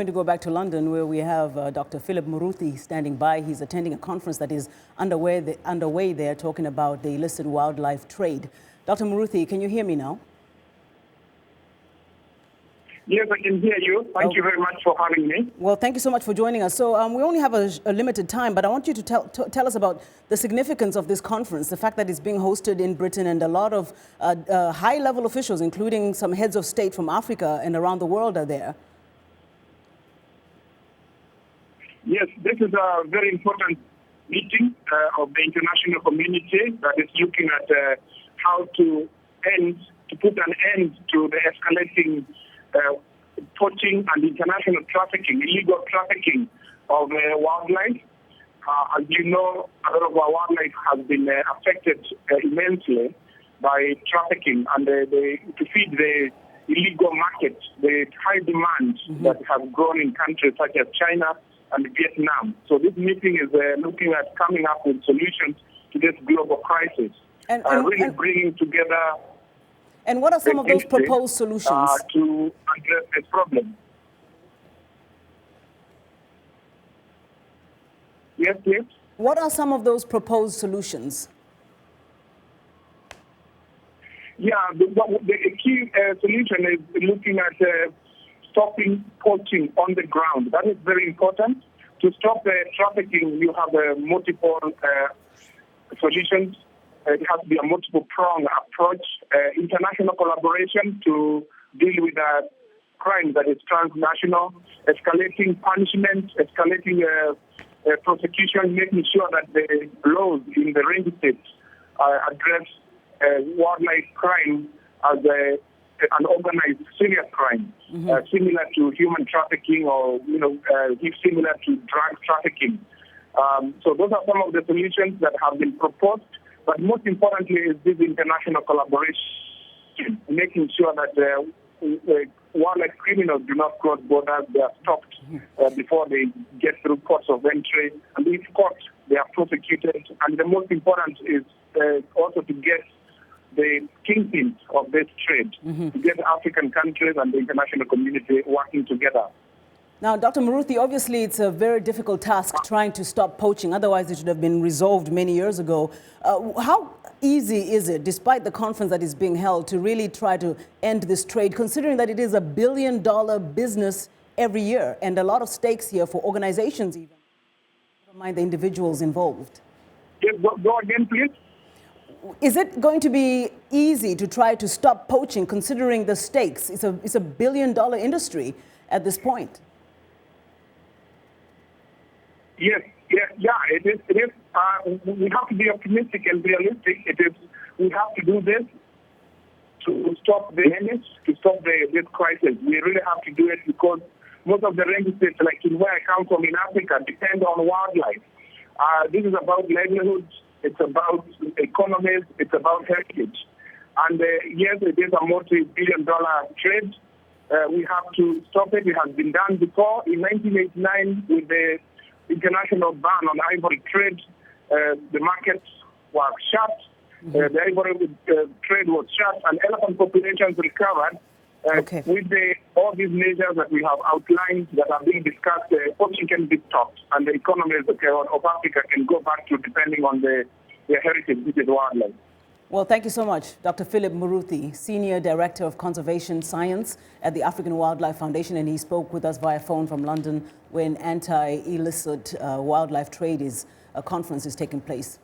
Going to go back to London, where we have Dr. Phillip Muruthi standing by. He's attending a conference that is underway there, talking about the illicit wildlife trade. Dr. Muruthi, can you hear me now? Yes, I can hear you. Thank you very much for having me. Well, thank you so much for joining us. So we only have a limited time, but I want you to tell us about the significance of this conference, the fact that it's being hosted in Britain, and a lot of high-level officials, including some heads of state from Africa and around the world, are there. Yes, this is a very important meeting of the international community that is looking at how to put an end to the escalating poaching and international trafficking, illegal trafficking of wildlife. As you know, a lot of our wildlife has been affected immensely by trafficking, and to feed the illegal market, the high demand that has grown in countries such as China and Vietnam. So this meeting is looking at coming up with solutions to this global crisis, and really bringing together. And what are some of those proposed solutions to address this problem? Yes, please. What are some of those proposed solutions? Yeah, the key solution is looking at stopping poaching on the ground. That is very important. To stop the trafficking, you have multiple solutions. It has to be a multiple-pronged approach. International collaboration to deal with a crime that is transnational, escalating punishment, escalating prosecution, making sure that the laws in the range states address wildlife crime as an organized serious crime, similar to human trafficking or similar to drug trafficking. So those are some of the solutions that have been proposed. But most importantly is this international collaboration, making sure that wildlife criminals do not cross borders. They are stopped before they get through ports of entry, and if caught, they are prosecuted. And the most important is also to get the kingpins of this trade, to get African countries and the international community working together. Now, Dr. Muruthi, obviously it's a very difficult task trying to stop poaching. Otherwise, it should have been resolved many years ago. How easy is it, despite the conference that is being held, to really try to end this trade, considering that it is $1 billion business every year and a lot of stakes here for organizations even, never mind the individuals involved? Yes, go again, please. Is it going to be easy to try to stop poaching, considering the stakes? It's a $1 billion industry at this point. Yes, it is. We have to be optimistic and realistic. We have to do this to stop the menace, to stop this crisis. We really have to do it because most of the range states, like in where I come from in Africa, depend on wildlife. This is about livelihoods. It's about economies. It's about heritage. And yes, it is a multi-billion-dollar trade. We have to stop it. It has been done before. In 1989, with the international ban on ivory trade, the markets were shut, the ivory trade was shut, and elephant populations recovered. With all these measures that we have outlined that are being discussed, poaching can be stopped, and the economies of Africa can go back to depending on their heritage, which is wildlife. Well, thank you so much, Dr. Phillip Muruthi, Senior Director of Conservation Science at the African Wildlife Foundation, and he spoke with us via phone from London when anti-illicit wildlife trade conference is taking place.